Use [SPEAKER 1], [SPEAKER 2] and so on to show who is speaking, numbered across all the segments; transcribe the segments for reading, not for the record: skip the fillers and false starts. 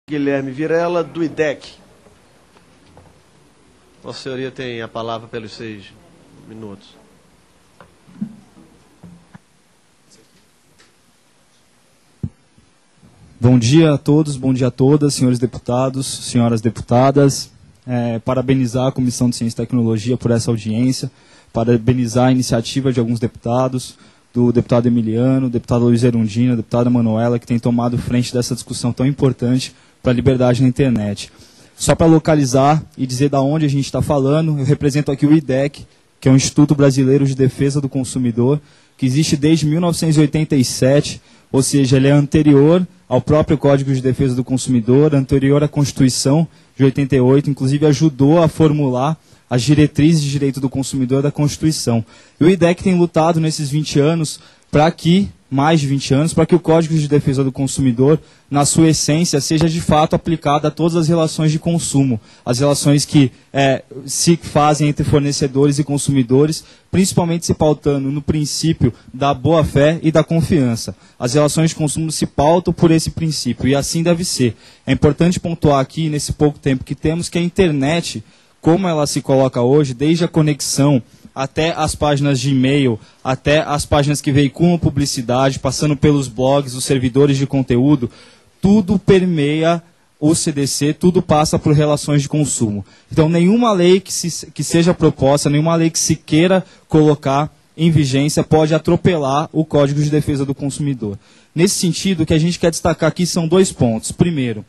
[SPEAKER 1] Guilherme Virela, do IDEC. Vossa Senhoria tem a palavra pelos 6 minutos.
[SPEAKER 2] Bom dia a todos, bom dia a todas, senhores deputados, senhoras deputadas. Parabenizar a Comissão de Ciência e Tecnologia por essa audiência, parabenizar a iniciativa de alguns deputados, do deputado Emiliano, deputada Luiz Erundina, deputada Manuela, que tem tomado frente dessa discussão tão importante para a liberdade na internet. Só para localizar e dizer de onde a gente está falando, eu represento aqui o IDEC, que é o Instituto Brasileiro de Defesa do Consumidor, que existe desde 1987, ou seja, ele é anterior ao próprio Código de Defesa do Consumidor, anterior à Constituição de 88, inclusive ajudou a formular as diretrizes de direito do consumidor da Constituição. E o IDEC tem lutado nesses 20 anos para que, mais de 20 anos, para que o Código de Defesa do Consumidor, na sua essência, seja de fato aplicado a todas as relações de consumo, as relações que se fazem entre fornecedores e consumidores, principalmente se pautando no princípio da boa-fé e da confiança. As relações de consumo se pautam por esse princípio, e assim deve ser. É importante pontuar aqui, nesse pouco tempo que temos, que a internet, como ela se coloca hoje, desde a conexão até as páginas de e-mail, até as páginas que veiculam publicidade, passando pelos blogs, os servidores de conteúdo, tudo permeia o CDC, tudo passa por relações de consumo. Então, nenhuma lei que seja proposta, nenhuma lei que se queira colocar em vigência pode atropelar o Código de Defesa do Consumidor. Nesse sentido, o que a gente quer destacar aqui são 2 pontos. Primeiro,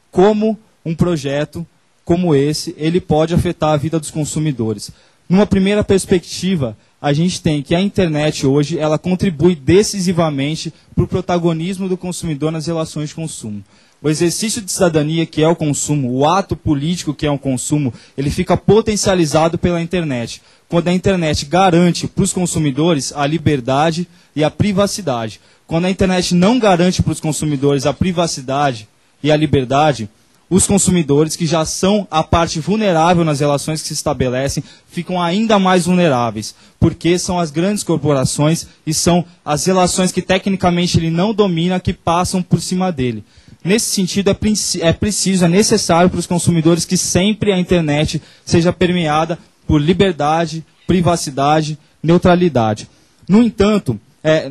[SPEAKER 2] como um projeto como esse, ele pode afetar a vida dos consumidores. Numa primeira perspectiva, a gente tem que a internet hoje, ela contribui decisivamente para o protagonismo do consumidor nas relações de consumo. O exercício de cidadania, que é o consumo, o ato político, que é o consumo, ele fica potencializado pela internet. Quando a internet garante para os consumidores a liberdade e a privacidade. Quando a internet não garante para os consumidores a privacidade e a liberdade, os consumidores, que já são a parte vulnerável nas relações que se estabelecem, ficam ainda mais vulneráveis, porque são as grandes corporações e são as relações que tecnicamente ele não domina que passam por cima dele. Nesse sentido, é necessário para os consumidores que sempre a internet seja permeada por liberdade, privacidade, neutralidade. No entanto,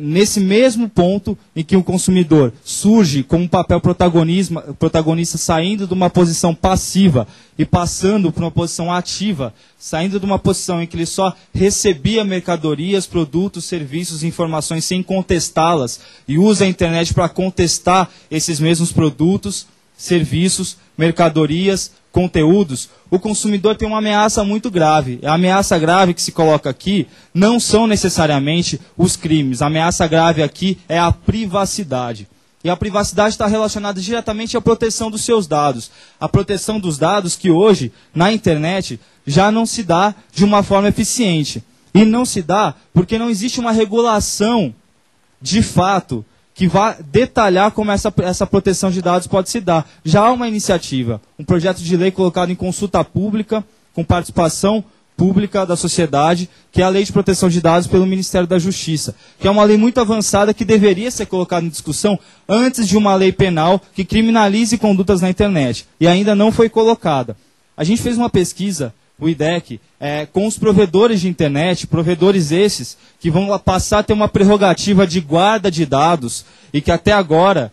[SPEAKER 2] nesse mesmo ponto em que o consumidor surge como um papel protagonista, saindo de uma posição passiva e passando para uma posição ativa, saindo de uma posição em que ele só recebia mercadorias, produtos, serviços, informações sem contestá-las, e usa a internet para contestar esses mesmos produtos, serviços, mercadorias, conteúdos, o consumidor tem uma ameaça muito grave. A ameaça grave que se coloca aqui não são necessariamente os crimes. A ameaça grave aqui é a privacidade. E a privacidade está relacionada diretamente à proteção dos seus dados. A proteção dos dados que hoje, na internet, já não se dá de uma forma eficiente. E não se dá porque não existe uma regulação, de fato, que vai detalhar como essa proteção de dados pode se dar. Já há uma iniciativa, um projeto de lei colocado em consulta pública, com participação pública da sociedade, que é a Lei de Proteção de Dados pelo Ministério da Justiça, que é uma lei muito avançada que deveria ser colocada em discussão antes de uma lei penal que criminalize condutas na internet, e ainda não foi colocada. A gente fez uma pesquisa, o IDEC, com os provedores de internet, provedores esses que vão passar a ter uma prerrogativa de guarda de dados e que até agora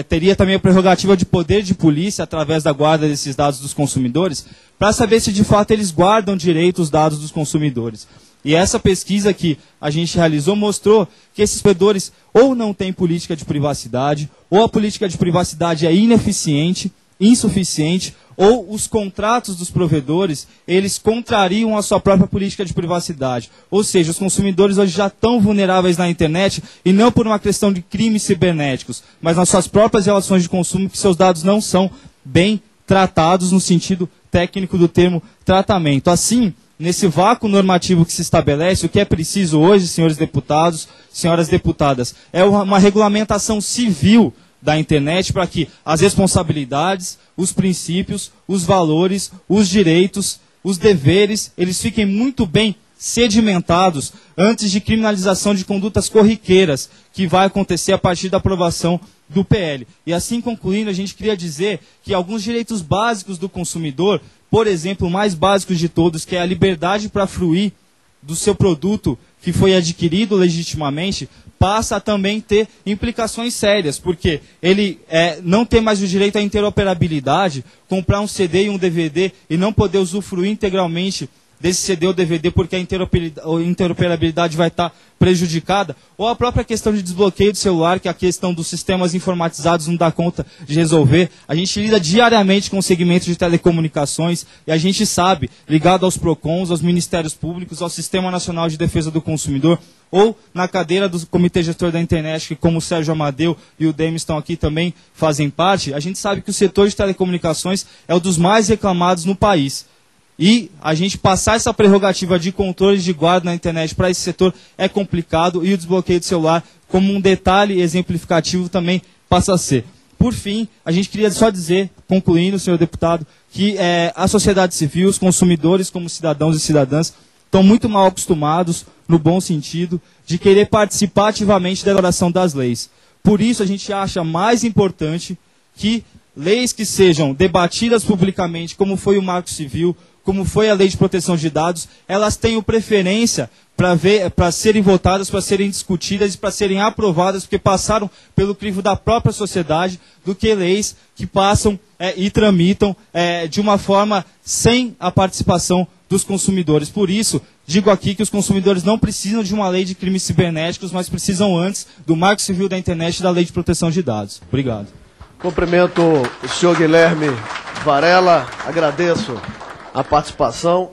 [SPEAKER 2] teria também a prerrogativa de poder de polícia através da guarda desses dados dos consumidores, para saber se de fato eles guardam direito os dados dos consumidores. E essa pesquisa que a gente realizou mostrou que esses provedores ou não têm política de privacidade, ou a política de privacidade é ineficiente, insuficiente, ou os contratos dos provedores, eles contrariam a sua própria política de privacidade. Ou seja, os consumidores hoje já estão vulneráveis na internet, e não por uma questão de crimes cibernéticos, mas nas suas próprias relações de consumo, que seus dados não são bem tratados no sentido técnico do termo tratamento. Assim, nesse vácuo normativo que se estabelece, o que é preciso hoje, senhores deputados, senhoras deputadas, é uma regulamentação civil da internet para que as responsabilidades, os princípios, os valores, os direitos, os deveres, eles fiquem muito bem sedimentados antes de criminalização de condutas corriqueiras, que vai acontecer a partir da aprovação do PL. E assim concluindo, a gente queria dizer que alguns direitos básicos do consumidor, por exemplo, o mais básico de todos, que é a liberdade para fruir do seu produto que foi adquirido legitimamente, passa a também ter implicações sérias, porque ele não tem mais o direito à interoperabilidade, comprar um CD e um DVD e não poder usufruir integralmente desse CD ou DVD porque a interoperabilidade vai estar prejudicada, ou a própria questão de desbloqueio do celular, que a questão dos sistemas informatizados não dá conta de resolver. A gente lida diariamente com o segmento de telecomunicações e a gente sabe, ligado aos PROCONs, aos Ministérios Públicos, ao Sistema Nacional de Defesa do Consumidor, ou na cadeira do Comitê Gestor da Internet, que como o Sérgio Amadeu e o Demis estão aqui também fazem parte, a gente sabe que o setor de telecomunicações é um dos mais reclamados no país. E a gente passar essa prerrogativa de controle de guarda na internet para esse setor é complicado, e o desbloqueio do celular, como um detalhe exemplificativo, também passa a ser. Por fim, a gente queria só dizer, concluindo, senhor deputado, que a sociedade civil, os consumidores como cidadãos e cidadãs, estão muito mal acostumados, no bom sentido, de querer participar ativamente da elaboração das leis. Por isso, a gente acha mais importante que leis que sejam debatidas publicamente, como foi o Marco Civil, como foi a Lei de Proteção de Dados, elas tenham preferência para serem votadas, para serem discutidas e para serem aprovadas, porque passaram pelo crivo da própria sociedade, do que leis que passam e tramitam de uma forma sem a participação dos consumidores. Por isso, digo aqui que os consumidores não precisam de uma lei de crimes cibernéticos, mas precisam antes do Marco Civil da Internet e da Lei de Proteção de Dados. Obrigado.
[SPEAKER 1] Cumprimento o senhor Guilherme Varela, agradeço a participação.